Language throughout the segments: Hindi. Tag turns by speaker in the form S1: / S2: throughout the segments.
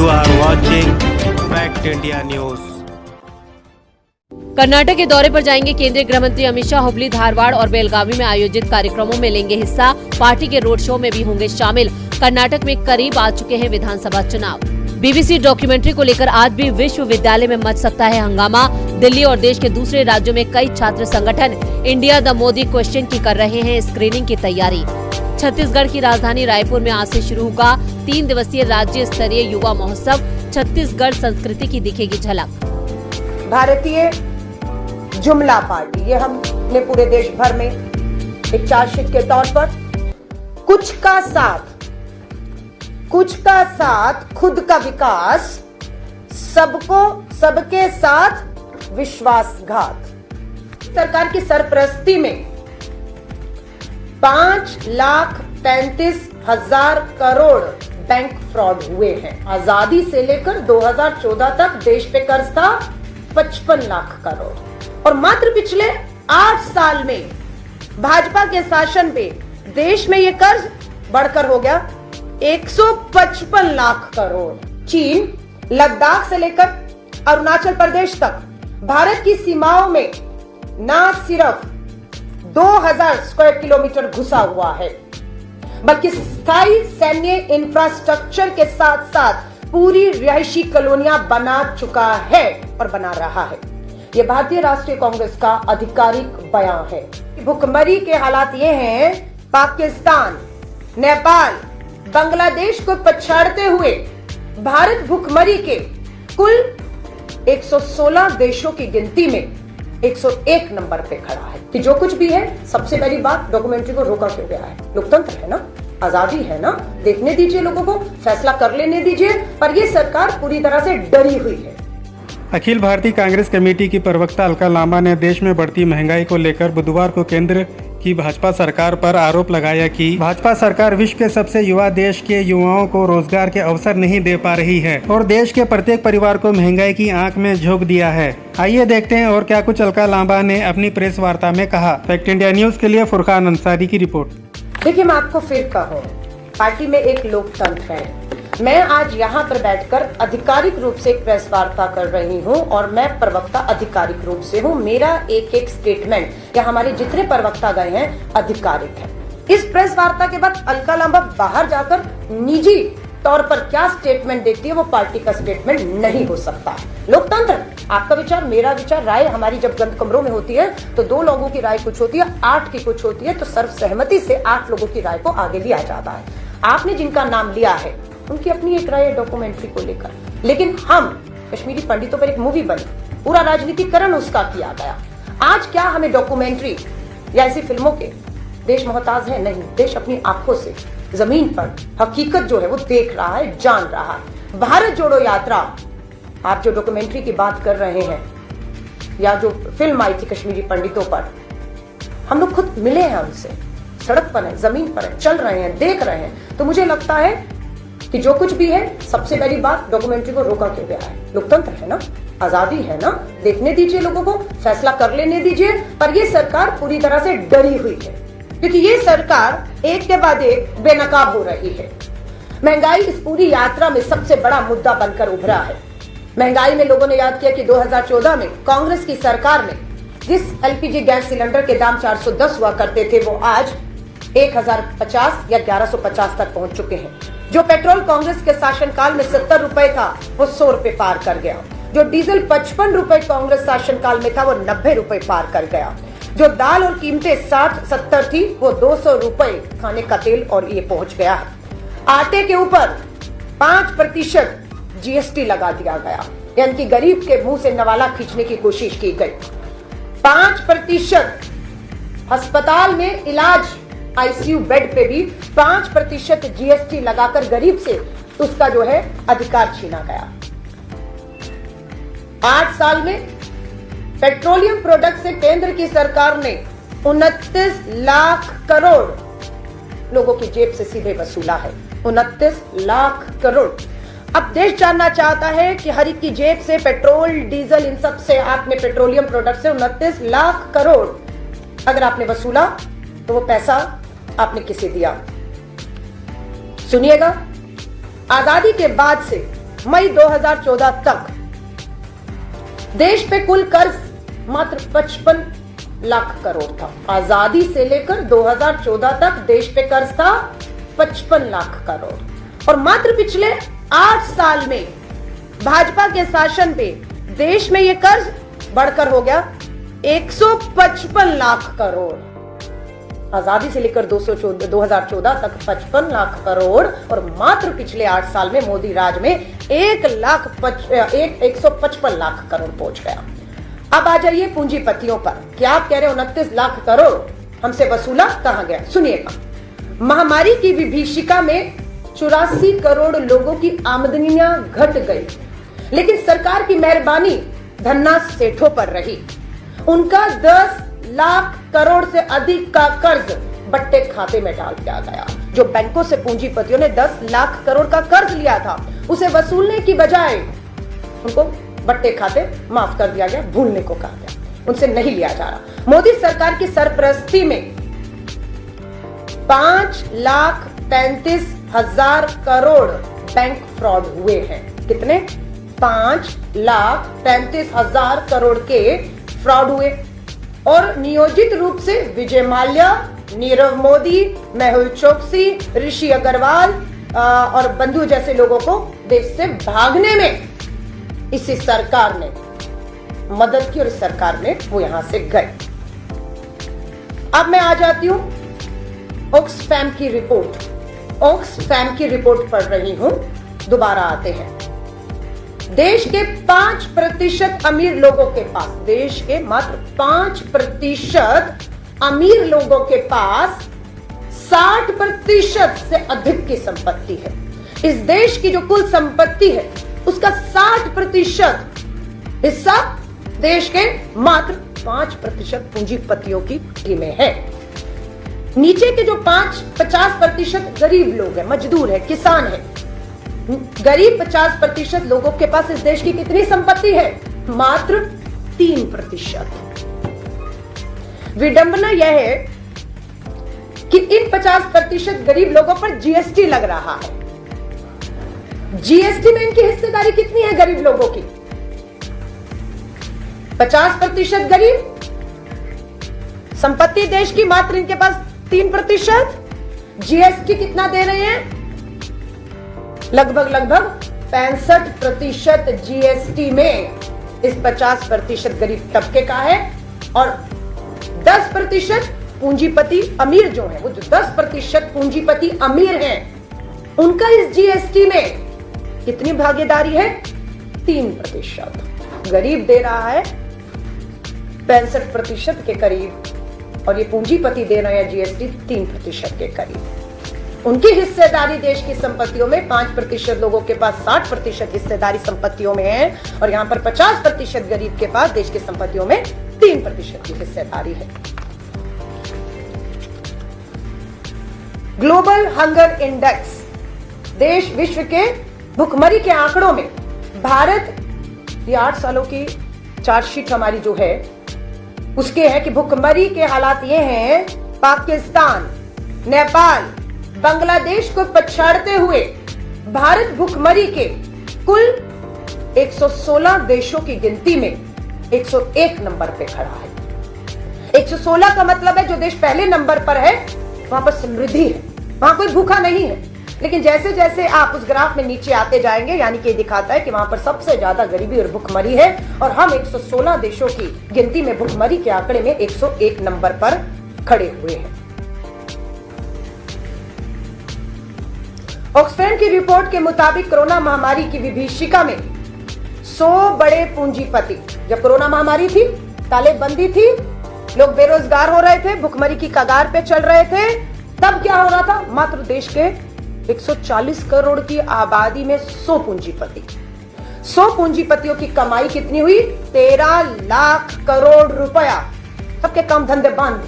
S1: You are watching Fact India News.
S2: Karnataka के दौरे पर जाएंगे केंद्रीय गृह मंत्री अमित शाह। हुबली, धारवाड़ और बेलगावी में आयोजित कार्यक्रमों में लेंगे हिस्सा। पार्टी के रोड शो में भी होंगे शामिल। कर्नाटक में करीब आ चुके हैं विधानसभा चुनाव। बीबीसी डॉक्यूमेंट्री को लेकर आज भी विश्वविद्यालय में मच सकता है हंगामा। दिल्ली और देश के दूसरे राज्यों में कई छात्र संगठन इंडिया द मोदी क्वेश्चन की कर रहे हैं स्क्रीनिंग की तैयारी। छत्तीसगढ़ की राजधानी रायपुर में आज से शुरू होगा 3 दिवसीय राज्य स्तरीय युवा महोत्सव। छत्तीसगढ़ संस्कृति की दिखेगी झलक।
S3: भारतीय जुमला पार्टी, ये हमने पूरे देश भर में एक चार्जशीट के तौर पर कुछ का साथ खुद का विकास, सबको सबके साथ विश्वासघात। सरकार की सरपरस्ती में 5,35,000 करोड़ बैंक फ्रॉड हुए हैं। आजादी से लेकर 2014 तक देश पे कर्ज था 55 लाख करोड़ और मात्र पिछले 8 साल में भाजपा के शासन पे देश में ये कर्ज बढ़कर हो गया 155 लाख करोड़। चीन, लद्दाख से लेकर अरुणाचल प्रदेश तक भारत की सीमाओं में ना सिर्फ 2000 स्क्वायर किलोमीटर घुसा हुआ है, बल्कि स्थायी सैन्य इंफ्रास्ट्रक्चर के साथ साथ पूरी रिहायशी कॉलोनियां बना चुका है और बना रहा है। यह भारतीय राष्ट्रीय कांग्रेस का आधिकारिक बयान है। भुखमरी के हालात ये हैं, पाकिस्तान, नेपाल, बांग्लादेश को पछाड़ते हुए भारत भुखमरी के कुल 116 देशों की गिनती में 101 नंबर पे खड़ा है। कि जो कुछ भी है, सबसे पहली बात, डॉक्यूमेंट्री को रोका क्यों गया है? लोकतंत्र है ना, आजादी है ना, देखने दीजिए, लोगों को फैसला कर लेने दीजिए। पर ये सरकार पूरी तरह से डरी हुई है।
S4: अखिल भारतीय कांग्रेस कमेटी की प्रवक्ता अलका लांबा ने देश में बढ़ती महंगाई को लेकर बुधवार को केंद्र की भाजपा सरकार पर आरोप लगाया कि भाजपा सरकार विश्व के सबसे युवा देश के युवाओं को रोजगार के अवसर नहीं दे पा रही है और देश के प्रत्येक परिवार को महंगाई की आंख में झोंक दिया है। आइए देखते हैं और क्या कुछ अलका लांबा ने अपनी प्रेस वार्ता में कहा। फैक्ट इंडिया न्यूज के लिए फुरकान अंसारी की रिपोर्ट।
S3: देखिए, मैं आपको फिर कहूं, पार्टी में एक लोकतंत्र है। मैं आज यहाँ पर बैठकर आधिकारिक रूप से एक प्रेस वार्ता कर रही हूँ और मैं प्रवक्ता आधिकारिक रूप से हूँ। मेरा एक स्टेटमेंट या हमारे जितने प्रवक्ता गए हैं आधिकारिक है। इस प्रेस वार्ता के बाद अलका लांबा बाहर जाकर निजी तौर पर क्या स्टेटमेंट देती है, वो पार्टी का स्टेटमेंट नहीं हो सकता। लोकतंत्र, आपका विचार, मेरा विचार, राय हमारी जब बंद कमरों में होती है तो 2 लोगों की राय कुछ होती है, 8 की कुछ होती है, तो सर्वसहमति से 8 लोगों की राय को आगे लिया जाता है। आपने जिनका नाम लिया है उनकी अपनी एक राय है डॉक्यूमेंट्री को लेकर, लेकिन हम कश्मीरी पंडितों पर एक मूवी बनी, पूरा राजनीतिकरण उसका किया गया। आज क्या हमें डॉक्यूमेंट्री या ऐसी फिल्मों के देश मोहताज है? नहीं, देश अपनी आंखों से जमीन पर हकीकत जो है वो देख रहा है, जान रहा है। भारत जोड़ो यात्रा, आप जो डॉक्यूमेंट्री की बात कर रहे हैं या जो फिल्म आई थी कश्मीरी पंडितों पर, हम लोग खुद मिले हैं उनसे, सड़क पर है, जमीन पर है, चल रहे हैं, देख रहे हैं। तो मुझे लगता है कि जो कुछ भी है, सबसे पहली बात, डॉक्यूमेंट्री को रोका क्यों गया है? लोकतंत्र है ना, आजादी है ना, देखने दीजिए, लोगों को फैसला कर लेने दीजिए। पर ये सरकार पूरी तरह से डरी हुई है, क्योंकि ये सरकार एक के बाद एक बेनकाब हो रही है। महंगाई इस पूरी यात्रा में सबसे बड़ा मुद्दा बनकर उभरा है। महंगाई में लोगों ने याद किया कि 2014 में कांग्रेस की सरकार में जिस एलपीजी गैस सिलेंडर के दाम 410 हुआ करते थे, वो आज 1050 या 1150 तक पहुंच चुके हैं। जो पेट्रोल कांग्रेस के शासनकाल में 70 रुपए था, वो 100 रुपए पार कर गया। जो डीजल 55 रुपए कांग्रेस शासनकाल में था, वो 90 रुपए पार कर गया। जो दाल और कीमतें 60-70 थी, वो 200 रुपए खाने का तेल और ये पहुंच गया है। आटे के ऊपर 5% जीएसटी लगा दिया गया, यानी कि गरीब के मुंह से नवाला खींचने की कोशिश की गई। 5% अस्पताल में इलाज, आईसीयू बेड पे भी 5% जीएसटी लगाकर गरीब से उसका जो है अधिकार छीना गया। 8 साल में पेट्रोलियम प्रोडक्ट से केंद्र की सरकार ने 29 लाख करोड़ लोगों की जेब से सीधे वसूला है। 29 लाख करोड़। अब देश जानना चाहता है कि हर एक की जेब से पेट्रोल, डीजल, इन सब से आपने पेट्रोलियम प्रोडक्ट से 29 लाख करोड़ अगर आपने वसूला, तो वो पैसा आपने किसे दिया? सुनिएगा, आजादी के बाद से मई 2014 तक देश पे कुल कर्ज मात्र 55 लाख करोड़ था। आजादी से लेकर 2014 तक देश पे कर्ज था 55 लाख करोड़ और मात्र पिछले 8 साल में भाजपा के शासन पे देश में ये कर्ज बढ़कर हो गया 155 लाख करोड़। आजादी से लेकर 2014 तक 55 लाख करोड़ और मात्र पिछले 8 साल में मोदी राज में 155 लाख करोड़ पहुंच गया। अब आ जाइए पूंजीपतियों पर। क्या आप कह रहे 29 लाख करोड़ हमसे वसूला कहां गया? सुनिएगा। महामारी की विभीषिका में 84 करोड़ लोगों की आमदनियां घट गई, लेकिन सरकार की मेहरबानी धन्ना सेठों पर रही। उनका 10 लाख करोड़ से अधिक का कर्ज बट्टे खाते में डाल दिया गया। जो बैंकों से पूंजीपतियों ने 10 लाख करोड़ का कर्ज लिया था, उसे वसूलने की बजाय उनको बट्टे खाते माफ कर दिया गया, भूलने को कहा गया, उनसे नहीं लिया जा रहा। मोदी सरकार की सरपरस्ती में 5,35,000 करोड़ बैंक फ्रॉड हुए हैं। कितने? 5,35,000 करोड़ के फ्रॉड हुए और नियोजित रूप से विजय माल्या, नीरव मोदी, मेहुल चोकसी, ऋषि अग्रवाल और बंधु जैसे लोगों को देश से भागने में इसी सरकार ने मदद की और इस सरकार ने वो यहां से गए। अब मैं आ जाती हूं ऑक्सफैम की रिपोर्ट। ऑक्सफैम की रिपोर्ट पढ़ रही हूं, दोबारा आते हैं। देश के 5% अमीर लोगों के पास, देश के मात्र 5% अमीर लोगों के पास 60% से अधिक की संपत्ति है। इस देश की जो कुल संपत्ति है उसका 60% हिस्सा देश के मात्र 5% पूंजीपतियों की टीमें हैं। नीचे के जो 50% गरीब लोग हैं, मजदूर है, किसान है, गरीब 50% लोगों के पास इस देश की कितनी संपत्ति है? मात्र 3%। विडंबना यह है कि इन 50% गरीब लोगों पर जीएसटी लग रहा है। जीएसटी में इनकी हिस्सेदारी कितनी है गरीब लोगों की? 50% गरीब, संपत्ति देश की मात्र इनके पास 3%, जीएसटी कितना दे रहे हैं? लगभग 65% जीएसटी में इस 50% गरीब तबके का है और 10% पूंजीपति अमीर जो है, वो जो 10% पूंजीपति अमीर हैं, उनका इस जीएसटी में कितनी भागीदारी है? 3%। गरीब दे रहा है 65% के करीब और ये पूंजीपति दे रहे हैं जीएसटी 3% के करीब। उनकी हिस्सेदारी देश की संपत्तियों में 5% लोगों के पास 60% हिस्सेदारी संपत्तियों में है और यहां पर 50% गरीब के पास देश की संपत्तियों में 3% की हिस्सेदारी है। ग्लोबल हंगर इंडेक्स, देश विश्व के भुखमरी के आंकड़ों में भारत, ये 8 सालों की चार्जशीट हमारी जो है उसके है कि भुखमरी के हालात ये हैं, पाकिस्तान, नेपाल, बांग्लादेश को पछाड़ते हुए भारत भुखमरी के कुल 116 देशों की गिनती में 101 नंबर पे खड़ा है। 116 का मतलब है जो देश पहले नंबर पर है वहां पर समृद्धि है, वहां कोई भूखा नहीं है। लेकिन जैसे जैसे आप उस ग्राफ में नीचे आते जाएंगे, यानी कि दिखाता है कि वहां पर सबसे ज्यादा गरीबी और भुखमरी है और हम 116 देशों की गिनती में भुखमरी के आंकड़े में 101 नंबर पर खड़े हुए हैं। ऑक्सफैम की रिपोर्ट के मुताबिक कोरोना महामारी की विभीषिका में 100 बड़े पूंजीपति, जब कोरोना महामारी थी, तालेबंदी थी, लोग बेरोजगार हो रहे थे, भुखमरी की कगार पे चल रहे थे, तब क्या हो रहा था? मात्र देश के 140 करोड़ की आबादी में 100 पूंजीपति, 100 पूंजीपतियों की कमाई कितनी हुई? 13 लाख करोड़ रुपया। सबके काम धंधे बंद,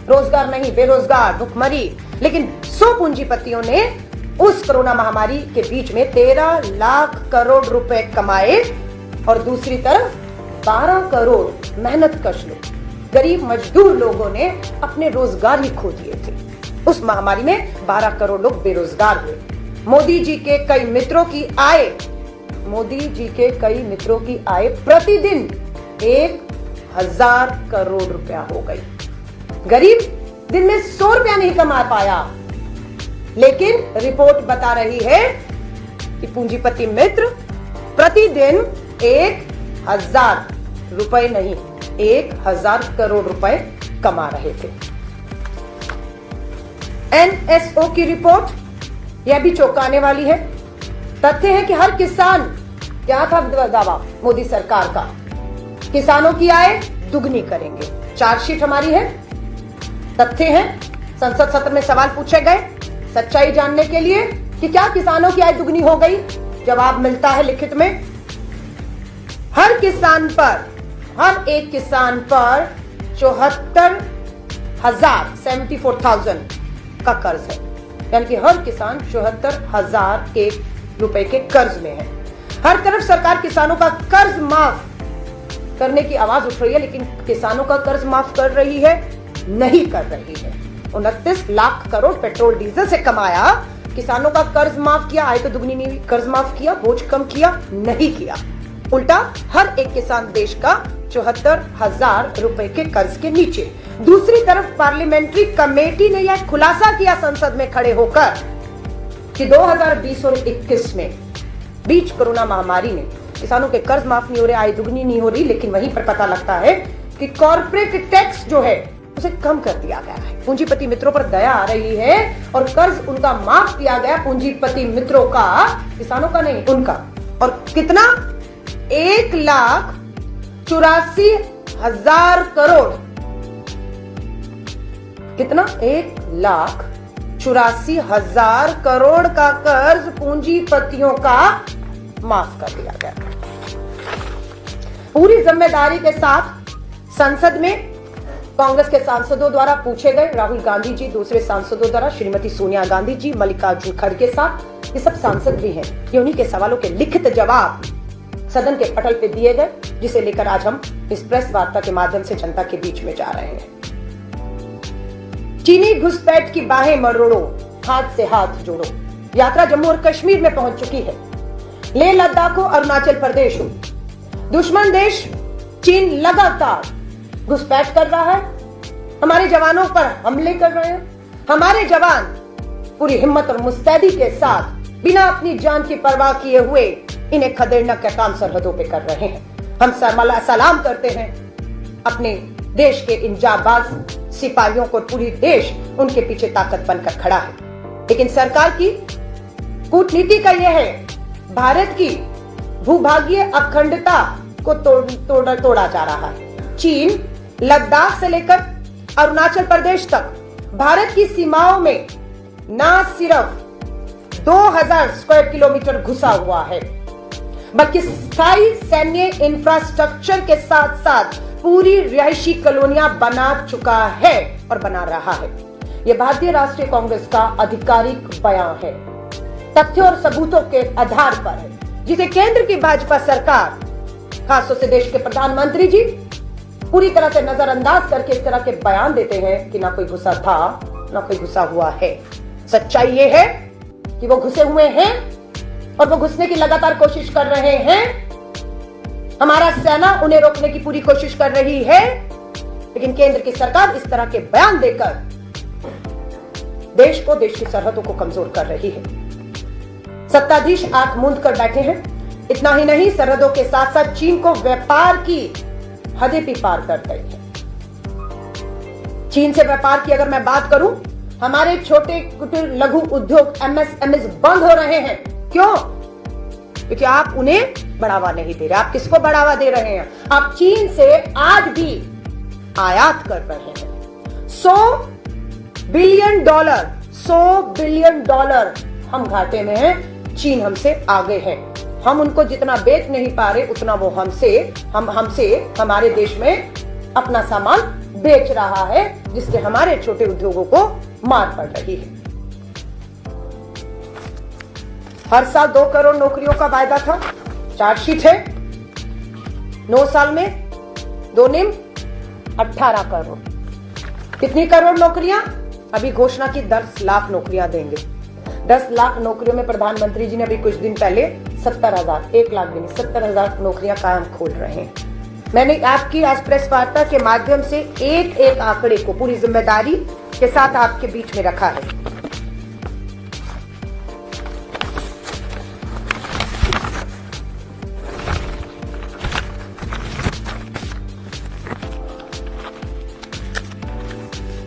S3: रोजगार नहीं, बेरोजगार, भुखमरी। लेकिन 100 पूंजीपतियों ने उस कोरोना महामारी के बीच में 13 लाख करोड़ रुपए कमाए और दूसरी तरफ 12 करोड़ मेहनतकश लोग, गरीब मजदूर लोगों ने अपने रोजगार ही खो दिए थे। उस महामारी में 12 करोड़ लोग बेरोजगार हुए। मोदी जी के कई मित्रों की आय मोदी जी के कई मित्रों की आय प्रतिदिन 1000 करोड़ रुपया हो गई। गरीब दिन में 100 रुपया नहीं कमा पाया, लेकिन रिपोर्ट बता रही है कि पूंजीपति मित्र प्रतिदिन 1000 रुपए नहीं 1000 करोड़ रुपए कमा रहे थे। NSO की रिपोर्ट यह भी चौंकाने वाली है। तथ्य है कि हर किसान, क्या था दावा मोदी सरकार का, किसानों की आय दुगनी करेंगे। चार्जशीट हमारी है, तथ्य है। संसद सत्र में सवाल पूछे गए सच्चाई जानने के लिए कि क्या किसानों की आय दुगनी हो गई। जवाब मिलता है लिखित में। हर किसान पर, हर एक किसान पर 74,000 का कर्ज है, यानी कि हर किसान 74,000 के रुपए के कर्ज में है। हर तरफ सरकार किसानों का कर्ज माफ करने की आवाज उठ रही है, लेकिन किसानों का कर्ज माफ कर रही है? नहीं कर रही है। 29 लाख करोड़ पेट्रोल डीजल से कमाया, किसानों का कर्ज माफ किया, आय तो दुगनी नहीं हुई। कर्ज माफ किया, बोझ कम किया? नहीं किया। उल्टा हर एक किसान देश का 74,000 रुपए के कर्ज के नीचे। दूसरी तरफ पार्लियामेंट्री कमेटी ने यह खुलासा किया संसद में खड़े होकर कि 2020 और 21 में बीच कोरोना महामारी में किसानों के कर्ज माफ नहीं हो रहे, आय दुगनी नहीं हो रही, लेकिन वहीं पर पता लगता है कि कॉर्पोरेट टैक्स जो है उसे कम कर दिया गया है। पूंजीपति मित्रों पर दया आ रही है और कर्ज उनका माफ किया गया, पूंजीपति मित्रों का, किसानों का नहीं, उनका। और कितना? 1,84,000 करोड़। कितना? 1,84,000 करोड़ का कर्ज पूंजीपतियों का माफ कर दिया गया। पूरी जिम्मेदारी के साथ संसद में कांग्रेस के सांसदों द्वारा पूछे गए, राहुल गांधी जी, दूसरे सांसदों द्वारा श्रीमती सोनिया गांधी जी, मल्लिकार्जुन खड़गे साहब, ये सब सांसद भी हैं। ये उन्हीं के सवालों के लिखित जवाब सदन के पटल पे दिए गए, जिसे लेकर आज हम इस प्रेस वार्ता के माध्यम से जनता के बीच में जा रहे हैं। चीनी घुसपैठ की बाहें मरोड़ो, हाथ से हाथ जोड़ो। यात्रा जम्मू और कश्मीर में पहुंच चुकी है। लेह लद्दाख हो, अरुणाचल प्रदेश हो, दुश्मन देश चीन लगातार घुसपैठ कर रहा है, हमारे जवानों पर हमले कर रहे हैं। हमारे जवान पूरी हिम्मत और मुस्तैदी के साथ बिना अपनी जान की परवाह किए हुए इन्हें खदेड़ने का काम सरहदों पे कर रहे हैं। हम सलाम करते हैं अपने देश के इन जाबाज सिपाहियों को। पूरी देश उनके पीछे ताकत बनकर खड़ा है, लेकिन सरकार की कूटनीति का यह है, भारत की भूभागीय अखंडता को तोड़ा जा रहा है। चीन लद्दाख से लेकर अरुणाचल प्रदेश तक भारत की सीमाओं में न सिर्फ 2000 स्क्वायर किलोमीटर घुसा हुआ है, बल्कि स्थायी सैन्य इंफ्रास्ट्रक्चर के साथ साथ पूरी रिहायशी कॉलोनियां बना चुका है और बना रहा है। यह भारतीय राष्ट्रीय कांग्रेस का आधिकारिक बयान है, तथ्यों और सबूतों के आधार पर है, जिसे केंद्र की भाजपा सरकार, खासतौर से देश के प्रधानमंत्री जी, पूरी तरह से नजरअंदाज करके इस तरह के बयान देते हैं कि ना कोई घुसा था, ना कोई घुसा हुआ है। सच्चाई ये है कि वो घुसे हुए हैं और वो घुसने की लगातार कोशिश कर रहे हैं। हमारा सेना उन्हें रोकने की पूरी कोशिश कर रही है, लेकिन केंद्र की सरकार इस तरह के बयान देकर देश को, देश की सरहदों को कमजोर कर रही है। सत्ताधीश आंख मूंद कर बैठे हैं। इतना ही नहीं, सरहदों के साथ साथ चीन को व्यापार की हदें भी पार कर गई है। चीन से व्यापार की अगर मैं बात करूं, हमारे छोटे कुटीर लघु उद्योग MSMEs बंद हो रहे हैं। क्यों? क्योंकि आप उन्हें बढ़ावा नहीं दे रहे। आप किसको बढ़ावा दे रहे हैं? आप चीन से आज भी आयात कर रहे हैं। $100 बिलियन हम घाटे में हैं, चीन हमसे आगे है। हम उनको जितना बेच नहीं पा रहे, उतना वो हमसे हमारे देश में अपना सामान बेच रहा है, जिससे हमारे छोटे उद्योगों को मार पड़ रही है। हर साल 2 करोड़ नौकरियों का वायदा था, चार्जशीट है। 9 साल में 2 निम 18 करोड़। कितनी करोड़ नौकरियां? अभी घोषणा की 10 लाख नौकरियां देंगे। 10 लाख नौकरियों में प्रधानमंत्री जी ने अभी कुछ दिन पहले 70,000, 1 लाख भी नहीं, 70,000 नौकरियां कायम खोल रहे हैं। मैंने आपकी आज प्रेस वार्ता के माध्यम से एक एक आंकड़े को पूरी जिम्मेदारी के साथ आपके बीच में रखा है।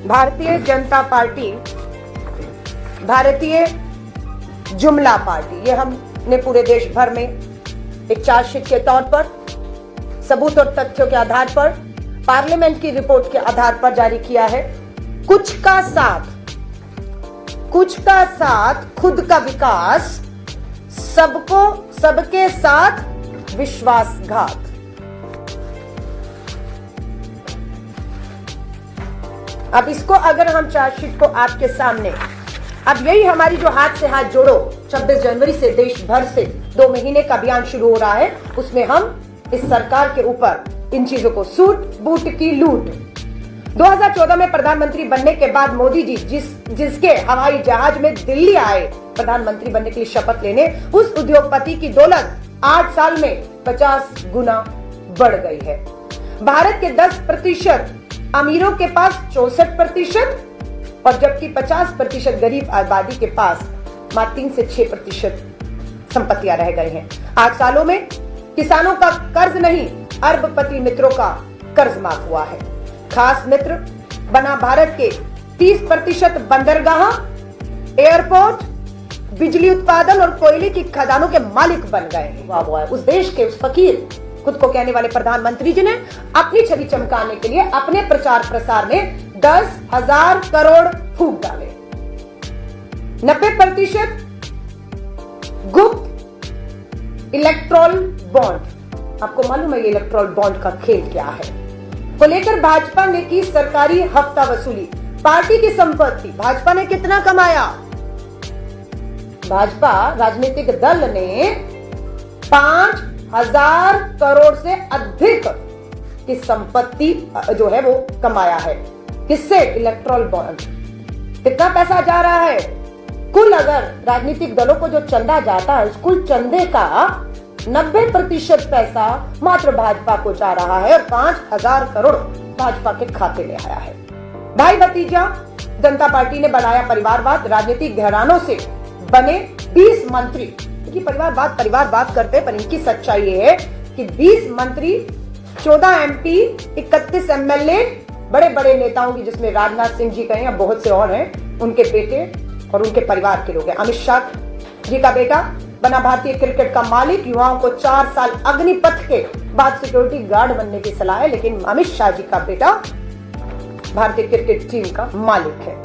S3: भारतीय जनता पार्टी, भारतीय जुमला पार्टी, ये हमने पूरे देश भर में एक चार्जशीट के तौर पर सबूत और तथ्यों के आधार पर पार्लियामेंट की रिपोर्ट के आधार पर जारी किया है। कुछ का साथ खुद का विकास, सबको सबके साथ विश्वासघात। अब इसको अगर हम चार्जशीट को आपके सामने, अब यही हमारी जो हाथ से हाथ जोड़ो 26 जनवरी से देश भर से 2 महीने का अभियान शुरू हो रहा है, उसमें हम इस सरकार के ऊपर इन चीजों को सूट बूट की लूट। 2014 में प्रधानमंत्री बनने के बाद मोदी जी जिसके हवाई जहाज में दिल्ली आए प्रधानमंत्री बनने के लिए शपथ लेने, उस उद्योगपति की दौलत 8 साल में 50 गुना बढ़ गई है। भारत के 10% अमीरों के पास 64% और जबकि 50% गरीब आबादी के पास मात्र 3 से 6% संपत्तियां रह गए हैं। 8 सालों में किसानों का कर्ज नहीं, अरबपति मित्रों का कर्ज माफ हुआ है। खास मित्र बना भारत के 30% बंदरगाह, एयरपोर्ट, बिजली उत्पादन और कोयले की खदानों के मालिक बन गए हैं। वाह वाह, उस देश के उस फकीर खुद को कहने वाले प्रधानमंत्री जी ने अपनी छवि चमकाने के लिए अपने प्रचार प्रसार में 10,000 करोड़ फूंक डाले। 90% गुप्त इलेक्ट्रॉल बॉन्ड, आपको मालूम है ये इलेक्ट्रॉल बॉन्ड का खेल क्या है, को लेकर भाजपा ने की सरकारी हफ्ता वसूली। पार्टी की संपत्ति भाजपा ने कितना कमाया? भाजपा राजनीतिक दल ने 5,000 करोड़ से अधिक की संपत्ति जो है वो कमाया है। किससे? Electral bond. कितना पैसा जा रहा है? कुल अगर राजनीतिक दलों को जो चंदा जाता है, उस कुल चंदे का 90% पैसा मात्र भाजपा को जा रहा है और 5,000 करोड़ भाजपा के खाते में आया है। भाई भतीजा जनता पार्टी ने बनाया परिवारवाद। राजनीतिक घरानों से बने 20 मंत्री, कि परिवारवाद करते हैं, पर इनकी सच्चाई ये है कि 20 मंत्री, 14 MP, 31 MLA, बड़े बड़े नेताओं की, जिसमें राजनाथ सिंह जी कहें या बहुत से और हैं, उनके बेटे और उनके परिवार के लोग हैं। अमित शाह जी का बेटा बना भारतीय क्रिकेट का मालिक। युवाओं को 4 साल अग्निपथ के बाद सिक्योरिटी गार्ड बनने की सलाह है, लेकिन अमित शाह जी का बेटा भारतीय क्रिकेट टीम का मालिक है।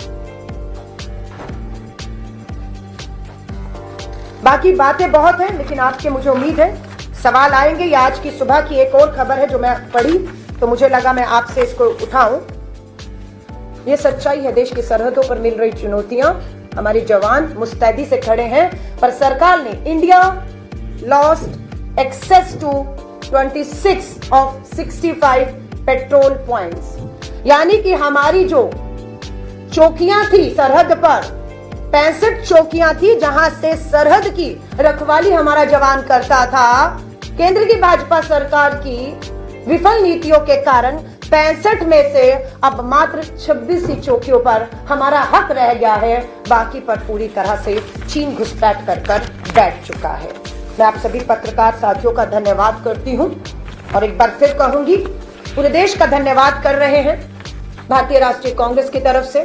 S3: बाकी बातें बहुत हैं, लेकिन आपके मुझे उम्मीद है सवाल आएंगे। या आज की सुबह की एक और खबर है जो मैं पढ़ी तो मुझे लगा मैं आपसे इसको उठाऊं। ये सच्चाई है, देश की सरहदों पर मिल रही चुनौतियां, हमारे जवान मुस्तैदी से खड़े हैं, पर सरकार ने India lost access to 26 of 65 petrol points, यानी कि हमारी जो चौकियां थी सरहद पर, 65 चौकियां थी जहां से सरहद की रखवाली हमारा जवान करता था। केंद्र की भाजपा सरकार की विफल नीतियों के कारण 65 में से अब मात्र 26 ही चौकियों पर हमारा हक रह गया है, बाकी पर पूरी तरह से चीन घुसपैठ कर बैठ चुका है। मैं आप सभी पत्रकार साथियों का धन्यवाद करती हूं और एक बार फिर कहूंगी, पूरे देश का धन्यवाद कर रहे हैं भारतीय राष्ट्रीय कांग्रेस की तरफ से,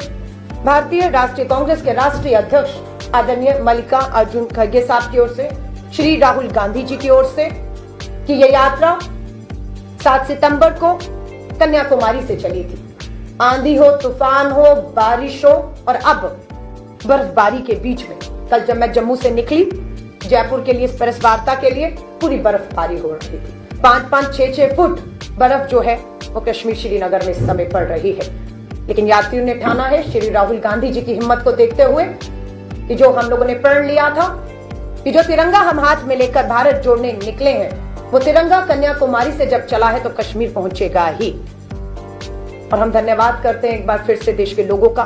S3: भारतीय राष्ट्रीय कांग्रेस के राष्ट्रीय अध्यक्ष आदरणीय मल्लिकार्जुन खड़गे साहब की ओर से, श्री राहुल गांधी जी की ओर से, कि ये यात्रा 7 सितंबर को कन्याकुमारी से चली थी। आंधी हो, तूफान हो, बारिश हो और अब बर्फबारी के बीच में, कल जब मैं जम्मू से निकली जयपुर के लिए इस प्रेस वार्ता के लिए, पूरी बर्फबारी हो रही थी। 5-5, 6-6 फुट बर्फ जो है वो कश्मीर श्रीनगर में इस समय पड़ रही है। लेकिन यात्रियों ने ठाना है, श्री राहुल गांधी जी की हिम्मत को देखते हुए, कि जो हम लोगों ने प्रण लिया था कि जो तिरंगा हम हाथ में लेकर भारत जोड़ने निकले हैं, वो तिरंगा कन्याकुमारी से जब चला है तो कश्मीर पहुंचेगा ही। और हम धन्यवाद करते हैं एक बार फिर से देश के लोगों का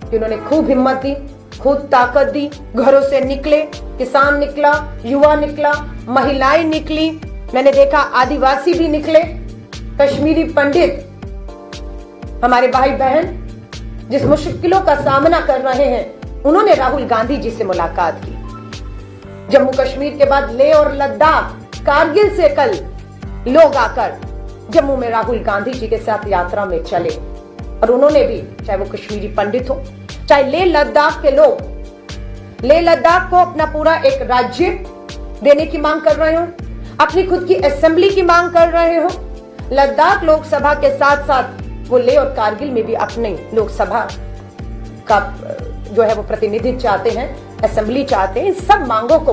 S3: कि उन्होंने खूब हिम्मत दी, खुद ताकत दी, घरों से निकले, किसान निकला, युवा निकला, महिलाएं निकली, मैंने देखा आदिवासी भी निकले, कश्मीरी पंडित, हमारे भाई बहन जिस मुश्किलों का सामना कर रहे हैं, उन्होंने राहुल गांधी जी से मुलाकात की। जम्मू कश्मीर के बाद लेह और लद्दाख, कारगिल से कल लोग आकर जम्मू में राहुल गांधी जी के साथ यात्रा में चले और उन्होंने भी, चाहे वो कश्मीरी पंडित हो, चाहे लेह लद्दाख के लोग, लेह लद्दाख को अपना पूरा एक राज्य देने की मांग कर रहे हो, अपनी खुद की असेंबली की मांग कर रहे हो, लद्दाख लोकसभा के साथ साथ वो लेह और कारगिल में भी अपने लोकसभा का जो है वो प्रतिनिधित्व चाहते हैं, असेंबली चाहते हैं। इन सब मांगों को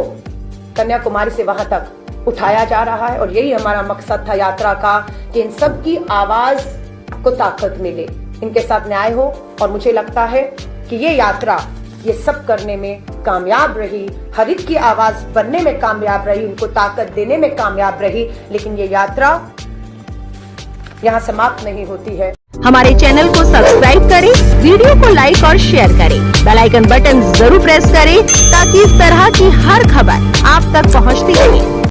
S3: कन्याकुमारी से वहां तक उठाया जा रहा है और यही हमारा मकसद था यात्रा का कि इन सब की आवाज को ताकत मिले, इनके साथ न्याय हो। और मुझे लगता है कि ये यात्रा ये सब करने में कामयाब रही, हर एक की आवाज बनने में कामयाब रही, उनको ताकत देने में कामयाब रही। लेकिन ये यात्रा यहाँ समाप्त नहीं होती है।
S5: हमारे चैनल को सब्सक्राइब करें, वीडियो को लाइक और शेयर करें, बेल आइकन बटन जरूर प्रेस करें ताकि इस तरह की हर खबर आप तक पहुंचती रहे।